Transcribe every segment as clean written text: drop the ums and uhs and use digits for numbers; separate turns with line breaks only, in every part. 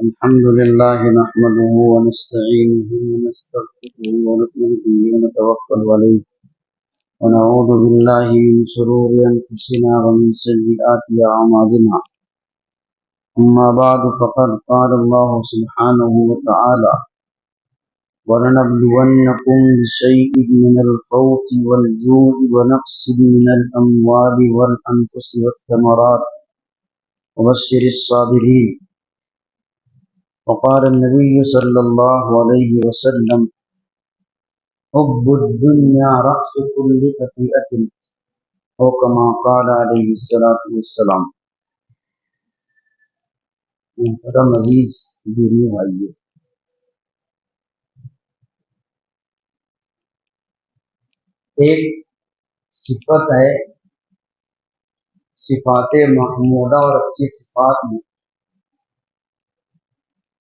الحمد لله نحمده ونستعينه ونستغفره ونؤمن به ونتوكل عليه ونعوذ بالله من شرور أنفسنا ومن سيئات أعمالنا. أما بعد فقد قال الله سبحانه وتعالى: وَلَنَبْلُوَنَّكُمْ بِشَيْءٍ مِّنَ الْخَوْفِ وَالْجُوعِ وَنَقْصٍ مِّنَ الْأَمْوَالِ وَالْأَنفُسِ وَالثَّمَرَاتِ وَبَشِّرِ الصَّابِرِينَ. وقال النبي صلى الله عليه وسلم: حب الدنيا رأس كل خطيئة، او كما قال علیہ الصلوۃ والسلام. محترم عزیز دینی بھائیو، ایک صفت ہے صفات محمودہ اور اچھی صفات میں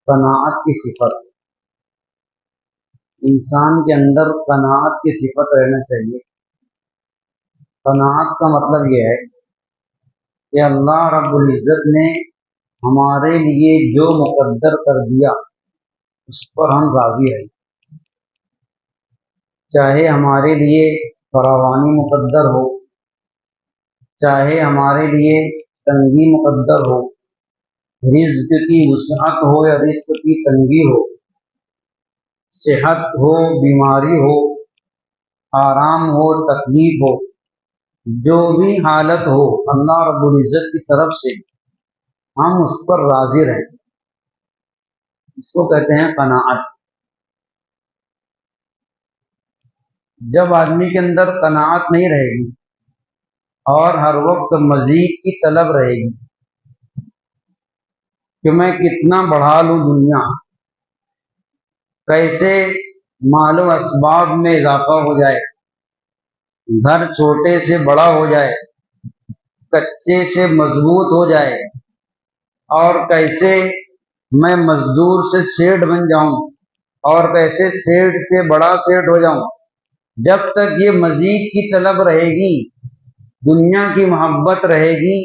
قناعت کی صفت. انسان کے اندر قناعت کی صفت رہنا چاہیے. قناعت کا مطلب یہ ہے کہ اللہ رب العزت نے ہمارے لیے جو مقدر کر دیا اس پر ہم راضی رہیں، چاہے ہمارے لیے فراوانی مقدر ہو، چاہے ہمارے لیے تنگی مقدر ہو، رزق کی وسعت ہو یا رزق کی تنگی ہو، صحت ہو بیماری ہو، آرام ہو تکلیف ہو، جو بھی حالت ہو اللہ رب العزت کی طرف سے ہم اس پر راضی رہیں. اس کو کہتے ہیں قناعت. جب آدمی کے اندر قناعت نہیں رہے گی اور ہر وقت مزید کی طلب رہے گی کہ میں کتنا بڑھا لوں دنیا، کیسے مال و اسباب میں اضافہ ہو جائے، گھر چھوٹے سے بڑا ہو جائے، کچے سے مضبوط ہو جائے، اور کیسے میں مزدور سے سیٹ بن جاؤں اور کیسے سیٹ سے بڑا سیٹ ہو جاؤں. جب تک یہ مزید کی طلب رہے گی، دنیا کی محبت رہے گی،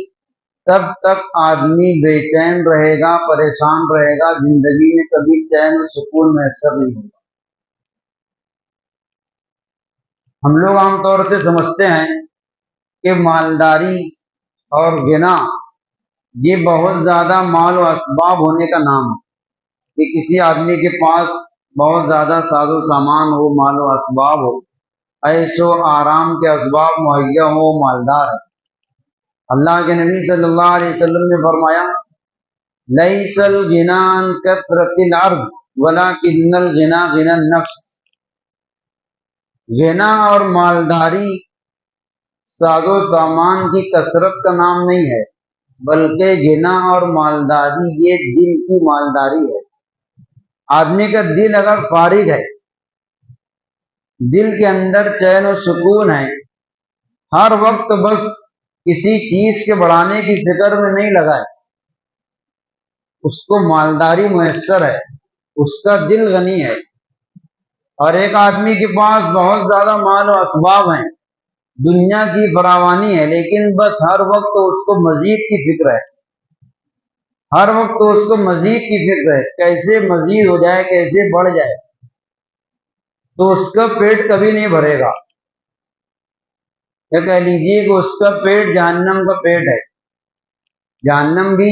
تب تک آدمی بے چین رہے گا، پریشان رہے گا، زندگی میں کبھی چین و سکون میسر نہیں ہوگا. ہم لوگ عام طور سے سمجھتے ہیں کہ مالداری اور غنا یہ بہت زیادہ مال و اسباب ہونے کا نام ہے، کہ کسی آدمی کے پاس بہت زیادہ ساز و سامان ہو، مال و اسباب ہو، عیش و آرام کے اسباب مہیا ہو، مالدار ہے. اللہ کے نبی صلی اللہ علیہ وسلم نے فرمایا: لیس الغنی عن کثرۃ العرض ولکن الغنی غنی النفس. غنا اور مالداری ساز و سامان کی کثرت کا نام نہیں ہے، بلکہ غنا اور مالداری یہ دل کی مالداری ہے. آدمی کا دل اگر فارغ ہے، دل کے اندر چین و سکون ہے، ہر وقت بس کسی چیز کے بڑھانے کی فکر میں نہیں لگا ہے، اس کو مالداری میسر ہے، اس کا دل غنی ہے. اور ایک آدمی کے پاس بہت زیادہ مال و اسباب ہیں، دنیا کی فراوانی ہے، لیکن بس ہر وقت اس کو مزید کی فکر ہے، ہر وقت اس کو مزید کی فکر ہے، کیسے مزید ہو جائے، کیسے بڑھ جائے، تو اس کا پیٹ کبھی نہیں بھرے گا. کہہ لیجیے کہ اس کا پیٹ جہنم کا پیٹ ہے. جہنم بھی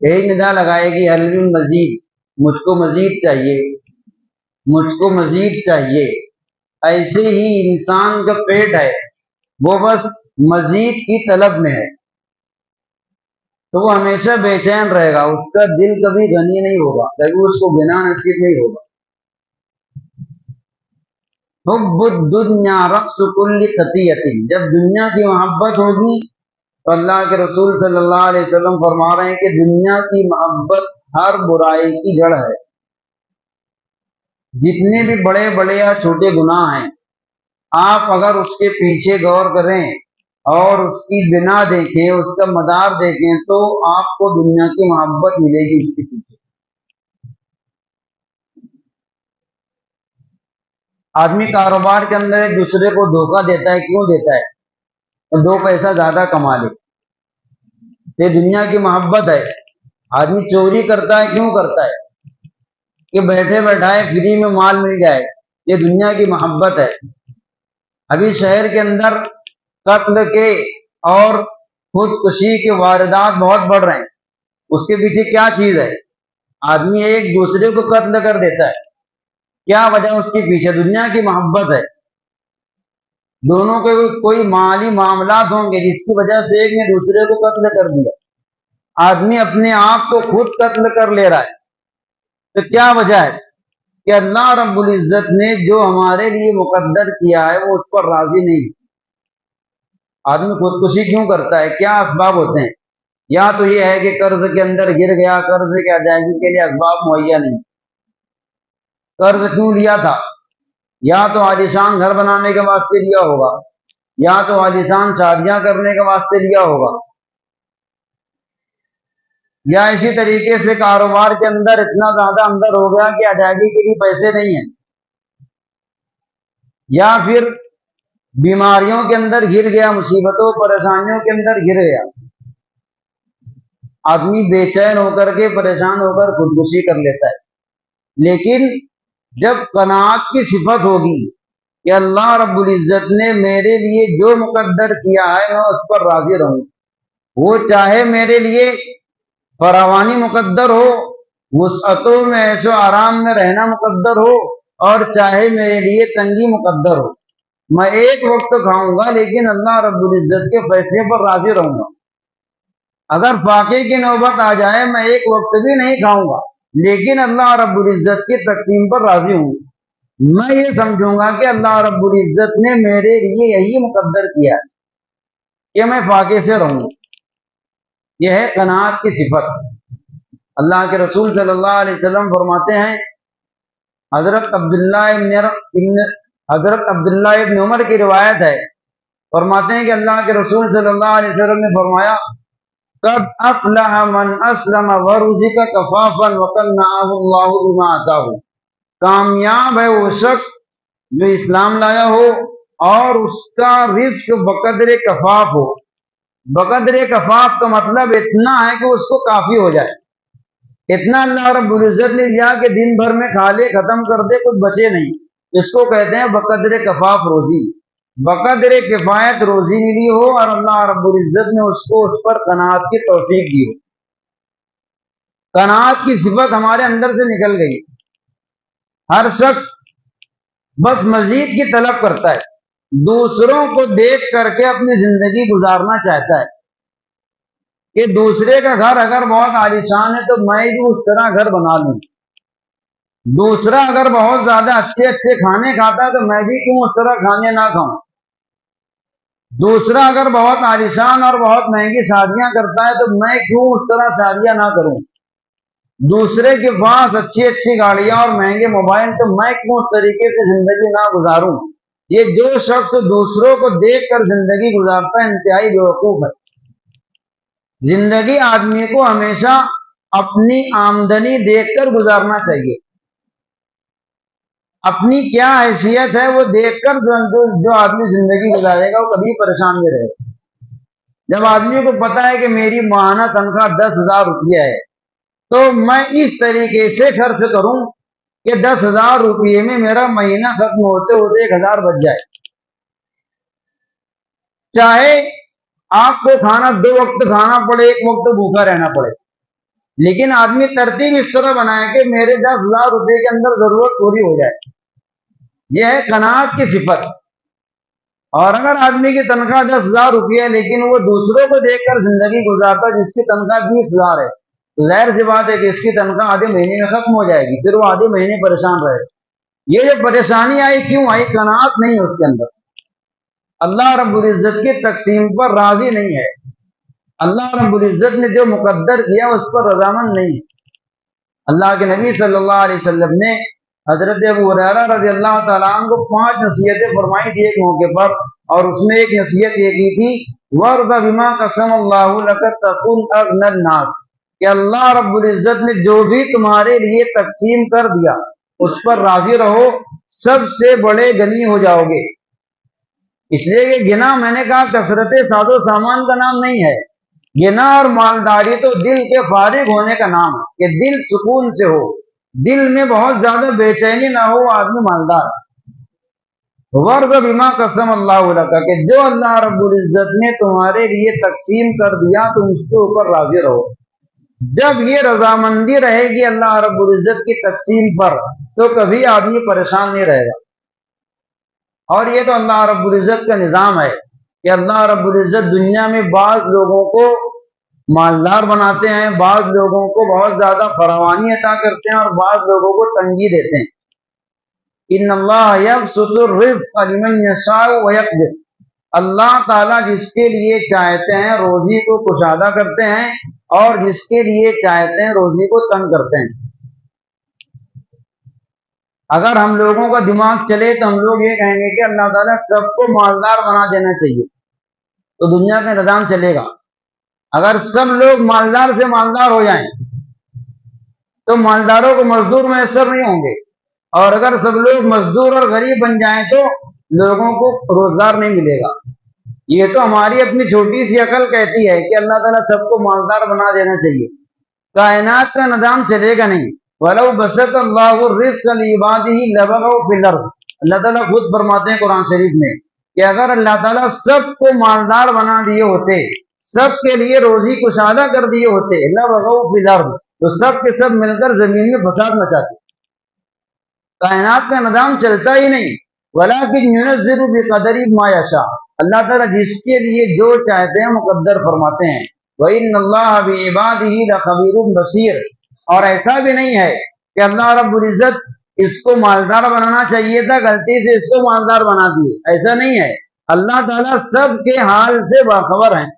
یہی ندا لگائے گی: حل من مزید، مجھ کو مزید چاہیے، مجھ کو مزید چاہیے. ایسے ہی انسان کا پیٹ ہے، وہ بس مزید کی طلب میں ہے، تو وہ ہمیشہ بے چین رہے گا، اس کا دل کبھی غنی نہیں ہوگا، کبھی اس کو غنا نصیب نہیں ہوگا. حب الدنیا رأس کل خطیئۃ. جب دنیا کی محبت ہوگی تو اللہ کے رسول صلی اللہ علیہ وسلم فرما رہے ہیں کہ دنیا کی محبت ہر برائی کی جڑ ہے. جتنے بھی بڑے بڑے یا چھوٹے گناہ ہیں، آپ اگر اس کے پیچھے غور کریں اور اس کی بنا دیکھیں، اس کا مدار دیکھیں، تو آپ کو دنیا کی محبت ملے گی اس کے پیچھے. آدمی کاروبار کے اندر ایک دوسرے کو دھوکہ دیتا ہے، کیوں دیتا ہے؟ تو دو پیسہ زیادہ کما لے. یہ دنیا کی محبت ہے. آدمی چوری کرتا ہے کیوں کرتا ہے؟ کہ بیٹھے بیٹھائے فری میں مال مل جائے، یہ دنیا کی محبت ہے۔ ابھی شہر کے اندر قتل کے اور خودکشی کے واردات بہت بڑھ رہے ہیں، اس کے پیچھے کیا چیز ہے؟ آدمی ایک دوسرے کو قتل کر دیتا ہے، کیا وجہ اس کے پیچھے؟ دنیا کی محبت ہے۔ دونوں کے کوئی مالی معاملات ہوں گے جس کی وجہ سے ایک نے دوسرے کو قتل کر دیا، آدمی اپنے آپ کو خود قتل کر لے رہا ہے، تو کیا وجہ ہے؟ کہ اللہ رب العزت نے جو ہمارے لیے مقدر کیا ہے وہ اس پر راضی نہیں۔ آدمی خودکشی کیوں کرتا ہے؟ کیا اسباب ہوتے ہیں؟ یا تو یہ ہے کہ قرض کے اندر گر گیا، قرض کی ادائیگی کے لیے اسباب مہیا نہیں، قرض کیوں لیا تھا؟ یا تو عالیشان گھر بنانے کے واسطے لیا ہوگا، یا تو عالیشان شادیاں کرنے کے واسطے لیا ہوگا، یا اسی طریقے سے کاروبار کے اندر اتنا زیادہ اندر ہو گیا کہ ادائیگی کے لیے پیسے نہیں ہیں، یا پھر بیماریوں کے اندر گر گیا، مصیبتوں پریشانیوں کے اندر گر گیا، آدمی بے چین ہو کر کے پریشان ہو کر خودکشی کر لیتا ہے۔ لیکن جب قناعت کی صفت ہوگی کہ اللہ رب العزت نے میرے لیے جو مقدر کیا ہے میں اس پر راضی رہوں، وہ چاہے میرے لیے فراوانی مقدر ہو، وسعتوں میں عیش و آرام میں رہنا مقدر ہو، اور چاہے میرے لیے تنگی مقدر ہو، میں ایک وقت کھاؤں گا لیکن اللہ رب العزت کے فیصلے پر راضی رہوں گا۔ اگر فاقے کی نوبت آ جائے میں ایک وقت بھی نہیں کھاؤں گا لیکن اللہ رب العزت کی تقسیم پر راضی ہوں، میں یہ سمجھوں گا کہ اللہ رب العزت نے میرے لیے یہی مقدر کیا ہے کہ میں فاقے سے رہوں۔ یہ ہے قناعت کی صفت۔ اللہ کے رسول صلی اللہ علیہ وسلم فرماتے ہیں، حضرت عبداللہ ابن عمر کی روایت ہے، فرماتے ہیں کہ اللہ کے رسول صلی اللہ علیہ وسلم نے فرمایا، قد افلح من اسلم ورزق کفافا وقنعه اللہ بما آتاہ، کامیاب ہے وہ شخص جو اسلام لایا ہو اور اس کا رزق بقدر کفاف ہو۔ بقدر کفاف کا مطلب اتنا ہے کہ اس کو کافی ہو جائے، اتنا اللہ رب العزت نے دیا کہ دن بھر میں کھا لے ختم کر دے، کچھ بچے نہیں، اس کو کہتے ہیں بقدر کفاف روزی، بقدر کفایت روزی ملی ہو اور اللہ رب العزت نے اس کو اس پر قناعت کی توفیق دی ہو۔ قناعت کی صفت ہمارے اندر سے نکل گئی۔ ہر شخص بس مزید کی طلب کرتا ہے، دوسروں کو دیکھ کر کے اپنی زندگی گزارنا چاہتا ہے کہ دوسرے کا گھر اگر بہت عالیشان ہے تو میں بھی اس طرح گھر بنا لوں، دوسرا اگر بہت زیادہ اچھے اچھے کھانے کھاتا ہے تو میں بھی کیوں اس طرح کھانے نہ کھاؤں، دوسرا اگر بہت عالیشان اور بہت مہنگی شادیاں کرتا ہے تو میں کیوں اس طرح شادیاں نہ کروں، دوسرے کے پاس اچھی اچھی گاڑیاں اور مہنگے موبائل تو میں کیوں اس طریقے سے زندگی نہ گزاروں۔ یہ جو شخص دوسروں کو دیکھ کر زندگی گزارتا ہے انتہائی بیوقوف ہے۔ زندگی آدمی کو ہمیشہ اپنی آمدنی دیکھ کر گزارنا چاہیے، اپنی کیا حیثیت ہے وہ دیکھ کر جو آدمی زندگی گزارے گا وہ کبھی پریشان نہیں رہے گا۔ جب آدمی کو پتا ہے کہ میری ماہانہ تنخواہ 10,000 روپیہ ہے تو میں اس طریقے سے خرچ کروں کہ 10,000 روپیے میں میرا مہینہ ختم ہوتے ہوتے 1,000 بچ جائے۔ چاہے آپ کو کھانا 2 وقت کھانا پڑے، 1 وقت بھوکا رہنا پڑے، لیکن آدمی ترتیب اس طرح بنائے کہ میرے 10,000 روپے کے اندر ضرورت پوری ہو جائے۔ یہ ہے قناعت کی صفت۔ اور اگر آدمی کی تنخواہ 10,000 روپیہ ہے لیکن وہ دوسروں کو دیکھ کر زندگی گزارتا جس کی تنخواہ 20,000 ہے، ظاہر سی بات ہے کہ اس کی تنخواہ آدھے مہینے میں ختم ہو جائے گی، پھر وہ آدھے مہینے پریشان رہے۔ یہ جو پریشانی آئی کیوں آئی؟ قناعت نہیں ہے اس کے اندر، اللہ رب العزت کی تقسیم پر راضی نہیں ہے، اللہ رب العزت نے جو مقدر کیا اس پر رضامند نہیں ہے۔ اللہ کے نبی صلی اللہ علیہ وسلم نے حضرت ابو ہریرہ رضی اللہ تعالیٰ عنہ کو 5 نصیحتیں فرمائی تھی ایک موقع پر، اور اس میں ایک نصیحت یہ کی تھی، وَارْضَ بِمَا قَسَمَ اللَّهُ لَكَ تَكُنْ أَغْنَى النَّاسِ، کہ اللہ رب العزت نے جو بھی تمہارے لیے تقسیم کر دیا اس پر راضی رہو، سب سے بڑے غنی ہو جاؤ گے۔ اس لیے کہ گنا میں نے کہا کثرت ساز و سامان کا نام نہیں ہے، غنا اور مالداری تو دل کے فارغ ہونے کا نام ہے، کہ دل سکون سے ہو، دل میں بہت زیادہ بے چینی نہ ہو، آدمی مالدار ورد بما قسم اللہ لکا، کہ جو اللہ رب العزت نے تمہارے لیے تقسیم کر دیا تم اس کے اوپر راضی رہو۔ جب یہ رضامندی رہے گی اللہ رب العزت کی تقسیم پر تو کبھی آدمی پریشان نہیں رہے گا۔ اور یہ تو اللہ رب العزت کا نظام ہے کہ اللہ رب العزت دنیا میں بعض لوگوں کو مالدار بناتے ہیں، بعض لوگوں کو بہت زیادہ فراوانی عطا کرتے ہیں اور بعض لوگوں کو تنگی دیتے ہیں۔ ان اللہ یبسط الرزق لمن یشاء ویقدر، اللہ تعالیٰ جس کے لیے چاہتے ہیں روزی کو کشادہ کرتے ہیں اور جس کے لیے چاہتے ہیں روزی کو تنگ کرتے ہیں۔ اگر ہم لوگوں کا دماغ چلے تو ہم لوگ یہ کہیں گے کہ اللہ تعالیٰ سب کو مالدار بنا دینا چاہیے تو دنیا کا نظام چلے گا۔ اگر سب لوگ مالدار سے مالدار ہو جائیں تو مالداروں کو مزدور میسر نہیں ہوں گے، اور اگر سب لوگ مزدور اور غریب بن جائیں تو لوگوں کو روزگار نہیں ملے گا۔ یہ تو ہماری اپنی چھوٹی سی عقل کہتی ہے کہ اللہ تعالیٰ سب کو مالدار بنا دینا چاہیے، کائنات کا نظام چلے گا نہیں۔ وَلَوْ بَسَطَ اللَّهُ الرِّزْقَ لِعِبَادِهِ لَبَغَوْا فِي الْأَرْضِ، اللہ تعالیٰ خود فرماتے ہیں قرآن شریف میں کہ اگر اللہ تعالیٰ سب کو مالدار بنا دیے ہوتے، سب کے لیے روزی کشادہ کر دیے ہوتے، لَبَغَوْا فِي الْأَرْضِ، تو سب کے سب مل کر زمین میں فساد مچاتے۔ کائنات کا نظام چلتا ہی نہیں۔ وَلَٰكِن يُنَزِّلُ بِقَدَرِ مَا يَشَاءُ، اللہ تعالیٰ جس کے لیے جو چاہتے ہیں مقدر فرماتے ہیں۔ وَإِنَّ اللَّهَ بِعِبَادِهِ لَخَبِيرٌ بَصِيرٌ، اور ایسا بھی نہیں ہے کہ اللہ رب العزت اس کو مالدار بنانا چاہیے تھا غلطی سے اس کو مالدار بنا دیے، ایسا نہیں ہے۔ اللہ تعالیٰ سب کے حال سے باخبر ہیں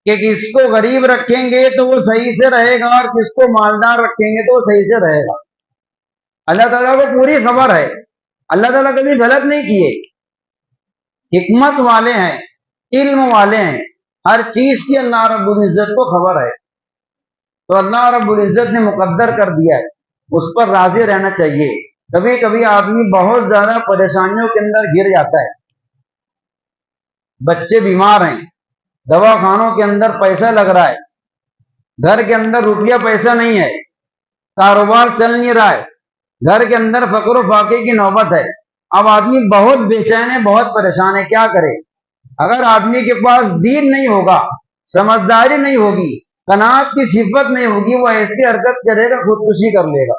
کہ کس کو غریب رکھیں گے تو وہ صحیح سے رہے گا اور کس کو مالدار رکھیں گے تو وہ صحیح سے رہے گا۔ اللہ تعالیٰ کو پوری خبر ہے، اللہ تعالیٰ کبھی غلط نہیں کیے، حکمت والے ہیں، علم والے ہیں، ہر چیز کی اللہ رب العزت کو خبر ہے، تو اللہ رب العزت نے مقدر کر دیا ہے، اس پر راضی رہنا چاہیے۔ کبھی کبھی آدمی بہت زیادہ پریشانیوں کے اندر گر جاتا ہے، بچے بیمار ہیں، دوا خانوں کے اندر پیسہ لگ رہا ہے، گھر کے اندر روپیہ پیسہ نہیں ہے، کاروبار چل نہیں رہا ہے، گھر کے اندر فقر و فاقے کی نوبت ہے، اب آدمی بہت بے چین ہے، بہت پریشان ہے، کیا کرے؟ اگر آدمی کے پاس دین نہیں ہوگا، سمجھداری نہیں ہوگی، قناعت کی صفت نہیں ہوگی، وہ ایسی حرکت کرے گا خودکشی کر لے گا۔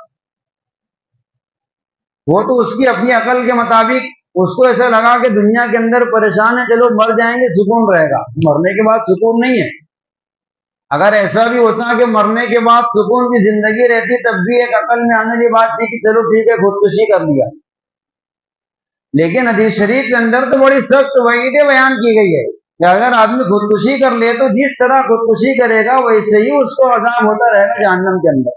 وہ تو اس کی اپنی عقل کے مطابق اس کو ایسا لگا کہ دنیا کے اندر پریشان ہے، چلو مر جائیں گے سکون رہے گا، مرنے کے بعد سکون نہیں ہے۔ اگر ایسا بھی ہوتا کہ مرنے کے بعد سکون کی زندگی رہتی تب بھی ایک عقل میں آنے کی بات تھی کہ چلو ٹھیک ہے خودکشی کر لیا، لیکن حدیث شریف کے اندر تو بڑی سخت وعیدیں بیان کی گئی ہے کہ اگر آدمی خودکشی کر لے تو جس طرح خودکشی کرے گا ویسے ہی اس کو عذاب ہوتا رہے گا جہنم کے اندر،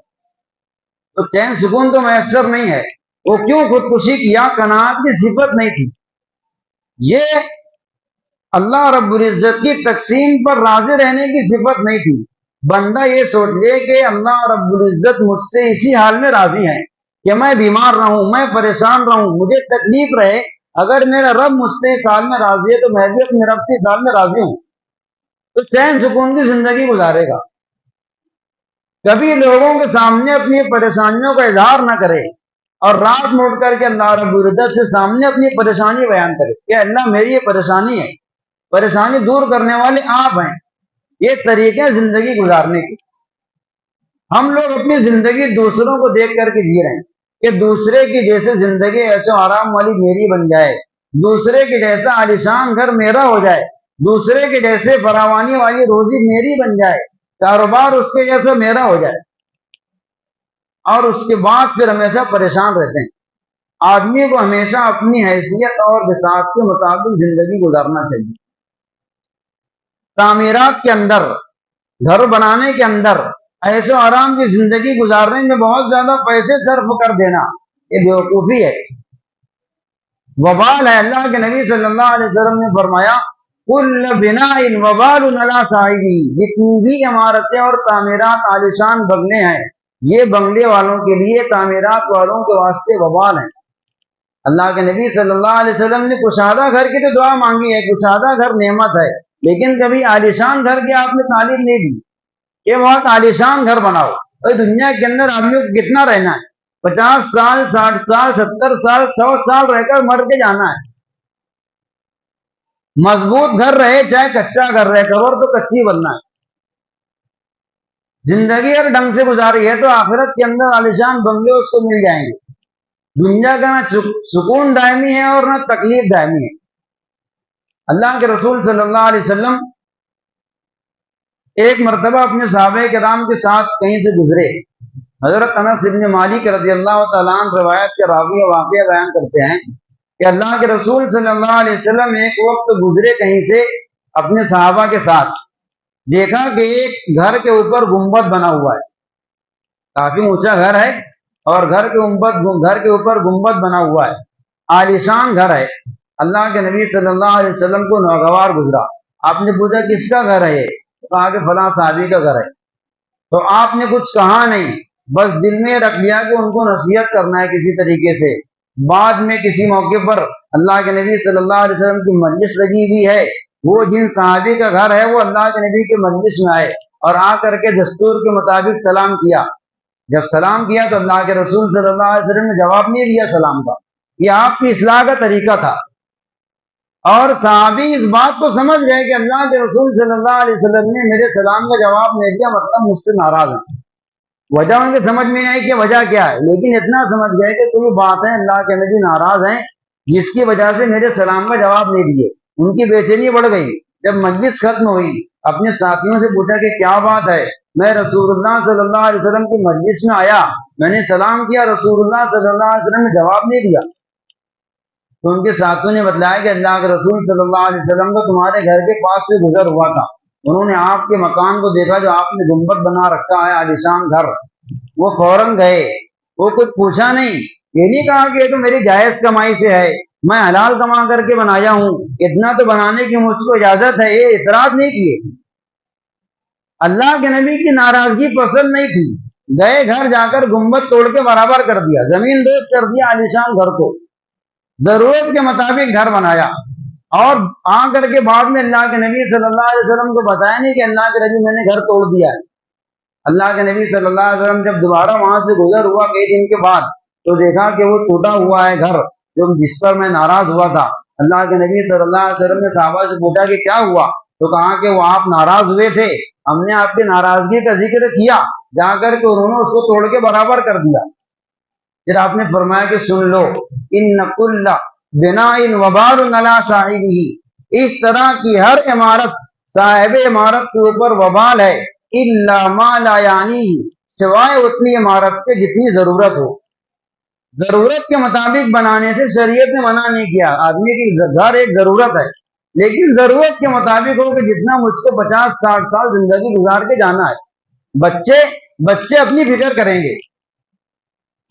تو چین سکون تو میسر نہیں ہے۔ وہ کیوں خودکشی کیا؟ قناعت کی صفت نہیں تھی۔ یہ اللہ رب العزت کی تقسیم پر راضی رہنے کی صفت نہیں تھی۔ بندہ یہ سوچ لے کہ اللہ رب العزت مجھ سے اسی حال میں راضی ہے کہ میں بیمار رہوں، میں پریشان رہوں، مجھے تکلیف رہے، اگر میرا رب مجھ سے اس حال میں راضی ہے تو میں بھی اپنے رب سے اس حال میں راضی ہوں، تو چین سکون کی زندگی گزارے گا۔ کبھی لوگوں کے سامنے اپنی پریشانیوں کا اظہار نہ کرے اور رات میں اٹھ کر کے اللہ رب العزت سے سامنے اپنی پریشانی بیان کرے کہ اللہ میری یہ پریشانی ہے، پریشانی دور کرنے والے آپ ہیں۔ یہ طریقے زندگی گزارنے کے۔ ہم لوگ اپنی زندگی دوسروں کو دیکھ کر کے جی رہے ہیں کہ دوسرے کی جیسے زندگی ایسے آرام والی میری بن جائے، دوسرے کے جیسا عالیشان گھر میرا ہو جائے، دوسرے کے جیسے فراوانی والی روزی میری بن جائے، کاروبار اس کے جیسا میرا ہو جائے، اور اس کے بعد پھر ہمیشہ پریشان رہتے ہیں۔ آدمی کو ہمیشہ اپنی حیثیت اور بساط کے مطابق زندگی گزارنا چاہیے۔ تعمیرات کے اندر، گھر بنانے کے اندر ایسے آرام کی زندگی گزارنے میں بہت زیادہ پیسے صرف کر دینا یہ بیوقوفی ہے، وبال ہے۔ اللہ کے نبی صلی اللہ علیہ وسلم نے فرمایا کل بناء وبال علی صاحبہ، جتنی بھی عمارتیں اور تعمیرات عالیشان بنگلے ہیں یہ بنگلے والوں کے لیے، تعمیرات والوں کے واسطے وبال ہیں۔ اللہ کے نبی صلی اللہ علیہ وسلم نے کشادہ گھر کی تو دعا مانگی ہے، کشادہ گھر نعمت ہے، لیکن کبھی عالیشان گھر کی آپ نے تعلیم نہیں دی کہ بہت عالیشان گھر بناؤ. اور دنیا کے اندر آدمیوں کو کتنا رہنا ہے؟ 50 سال 60 سال 70 سال 100 سال رہ کر مر کے جانا ہے. مضبوط گھر رہے چاہے کچا گھر رہے, قبر تو کچی بننا ہے. زندگی اگر ڈھنگ سے گزاری ہے تو آخرت کے اندر عالیشان بنگلے اس کو مل جائیں گے. دنیا کا نہ سکون دائمی ہے اور نہ تکلیف دائمی ہے. اللہ کے رسول صلی اللہ علیہ وسلم ایک مرتبہ اپنے صحابہ کرام کے ساتھ کہیں سے گزرے. حضرت انس بن مالک رضی اللہ تعالیٰ عنہ روایت کے راوی واقعہ بیان کرتے ہیں کہ اللہ کے رسول صلی اللہ علیہ وسلم ایک وقت گزرے کہیں سے اپنے صحابہ کے ساتھ. دیکھا کہ ایک گھر کے اوپر گنبد بنا ہوا ہے, کافی اونچا گھر ہے اور گھر کے اوپر گنبد بنا ہوا ہے, عالیشان گھر ہے. اللہ کے نبی صلی اللہ علیہ وسلم کو ناگوار گزرا. آپ نے پوچھا کس کا گھر ہے؟ کہا کہ فلاں صحابی کا گھر ہے. تو آپ نے کچھ کہا نہیں, بس دل میں رکھ لیا کہ ان کو نصیحت کرنا ہے کسی طریقے سے. بعد میں کسی موقع پر اللہ کے نبی صلی اللہ علیہ وسلم کی مجلس لگی ہوئی ہے, وہ جن صحابی کا گھر ہے وہ اللہ کے نبی کے مجلس میں آئے اور آ کر کے دستور کے مطابق سلام کیا. جب سلام کیا تو اللہ کے رسول صلی اللہ علیہ وسلم نے جواب نہیں دیا سلام کا. یہ آپ کی اصلاح کا طریقہ تھا. اور صحابی اس بات کو سمجھ گئے کہ اللہ کے رسول صلی اللہ علیہ وسلم نے میرے سلام کا جواب نہیں دیا, مطلب مجھ سے ناراض ہیں. وجہ ان کے سمجھ میں نہیں آئی کہ وجہ کیا ہے, لیکن اتنا سمجھ گئے کہ کوئی بات ہے, اللہ کے نبی ناراض ہیں جس کی وجہ سے میرے سلام کا جواب نہیں دیے. ان کی بے چینی بڑھ گئی. جب مجلس ختم ہوئی اپنے ساتھیوں سے پوچھا کہ کیا بات ہے؟ میں رسول اللہ صلی اللہ علیہ وسلم کی مجلس میں آیا, میں نے سلام کیا, رسول اللہ صلی اللہ علیہ وسلم نے جواب نہیں دیا. تو ان کے ساتھیوں نے بتلایا کہ اللہ کے رسول صلی اللہ علیہ وسلم کو تمہارے گھر کے پاس سے گزر ہوا تھا, انہوں نے آپ کے مکان کو دیکھا جو آپ نے گنبد بنا رکھا ہے, عالیشان گھر. وہ فوراً گئے, وہ کچھ پوچھا نہیں, یہ نہیں کہا کہ یہ تو میری جائز کمائی سے ہے, میں حلال کما کر کے بنایا ہوں, اتنا تو بنانے کی مجھ کو اجازت ہے, یہ اعتراض نہیں کیے. اللہ کے نبی کی ناراضگی پسند نہیں تھی, گئے گھر جا کر گنبد توڑ کے برابر کر دیا, زمین دوست کر دیا عالیشان گھر کو, ضرورت کے مطابق گھر بنایا. اور آ کر کے بعد میں اللہ کے نبی صلی اللہ علیہ وسلم کو بتایا نہیں کہ اللہ کے نبی میں نے گھر توڑ دیا ہے. اللہ کے نبی صلی اللہ علیہ وسلم جب دوبارہ وہاں سے گزر ہوا کئی دن کے بعد تو دیکھا کہ وہ ٹوٹا ہوا ہے گھر جو جس پر میں ناراض ہوا تھا. اللہ کے نبی صلی اللہ علیہ وسلم نے صحابہ سے پوچھا کہ کیا ہوا؟ تو کہا کہ وہ آپ ناراض ہوئے تھے, ہم نے آپ کی ناراضگی کا ذکر کیا, جا کر کے انہوں نے اس کو توڑ کے برابر کر دیا. پھر آپ نے فرمایا کہ سن لو, ان کل بناء وبال علی صاحبہ, اس طرح کی ہر عمارت صاحب عمارت کے اوپر وبال ہے, الا ما لا یعنی, سوائے اتنی عمارت کے جتنی ضرورت ہو. ضرورت کے مطابق بنانے سے شریعت نے منع نہیں کیا. آدمی کی گھر ایک ضرورت ہے, لیکن ضرورت کے مطابق ہو کہ جتنا مجھ کو 50-60 سال زندگی گزار کے جانا ہے. بچے اپنی فکر کریں گے,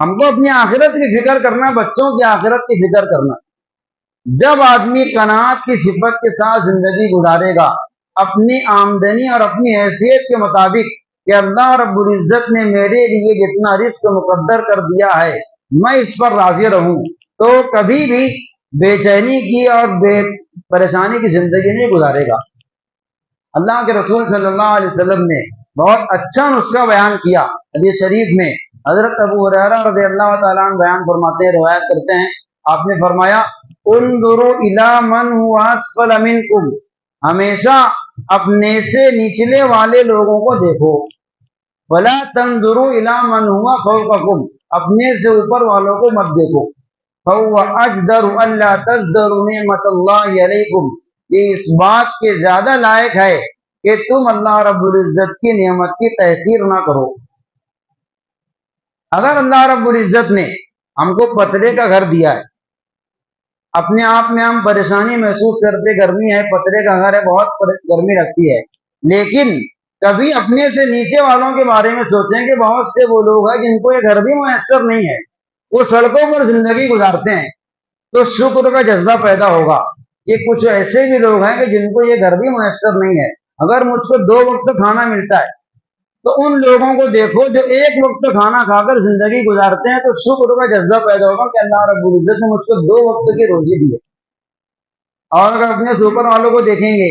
ہم کو اپنی آخرت کی فکر کرنا, بچوں کی آخرت کی فکر کرنا. جب آدمی قناعت کی صفت کے ساتھ زندگی گزارے گا, اپنی آمدنی اور اپنی حیثیت کے مطابق کہ اللہ رب العزت نے میرے لیے جتنا رزق مقدر کر دیا ہے میں اس پر راضی رہوں, تو کبھی بھی بے چینی کی اور بے پریشانی کی زندگی نہیں گزارے گا. اللہ کے رسول صلی اللہ علیہ وسلم نے بہت اچھا نسخہ بیان کیا حدیث شریف میں. حضرت ابو ہریرہ رضی اللہ تعالیٰ عنہ بیان فرماتے ہیں, روایت کرتے ہیں, آپ نے فرمایا انظروا الی من هو اسفل منکم, ہمیشہ اپنے سے نچلے والے لوگوں کو دیکھو. ولا تنظروا الی من هو فوقکم, اپنے سے اوپر والوں کو مت دیکھو. فهو اجدر الا تزدروا نعمت اللہ علیکم, یہ اس بات کے زیادہ لائق ہے کہ تم اللہ رب العزت کی نعمت کی تحقیر نہ کرو. اگر اللہ رب العزت نے ہم کو پترے کا گھر دیا ہے, اپنے آپ میں ہم پریشانی محسوس کرتے, گرمی ہے, پترے کا گھر ہے, بہت گرمی لگتی ہے, لیکن کبھی اپنے سے نیچے والوں کے بارے میں سوچیں کہ بہت سے وہ لوگ ہیں جن کو یہ گھر بھی میسر نہیں ہے, وہ سڑکوں پر زندگی گزارتے ہیں, تو شکر کا جذبہ پیدا ہوگا. یہ کچھ ایسے بھی لوگ ہیں کہ جن کو یہ گھر بھی میسر نہیں ہے, اگر مجھ کو 2 وقت کھانا ملتا ہے تو ان لوگوں کو دیکھو جو 1 وقت کھانا کھا کر زندگی گزارتے ہیں, تو شکر کا جذبہ پیدا ہوگا کہ اللہ رب العزت نے مجھ کو 2 وقت کی روزی دی ہے. اور اگر اپنے سپر والوں کو دیکھیں گے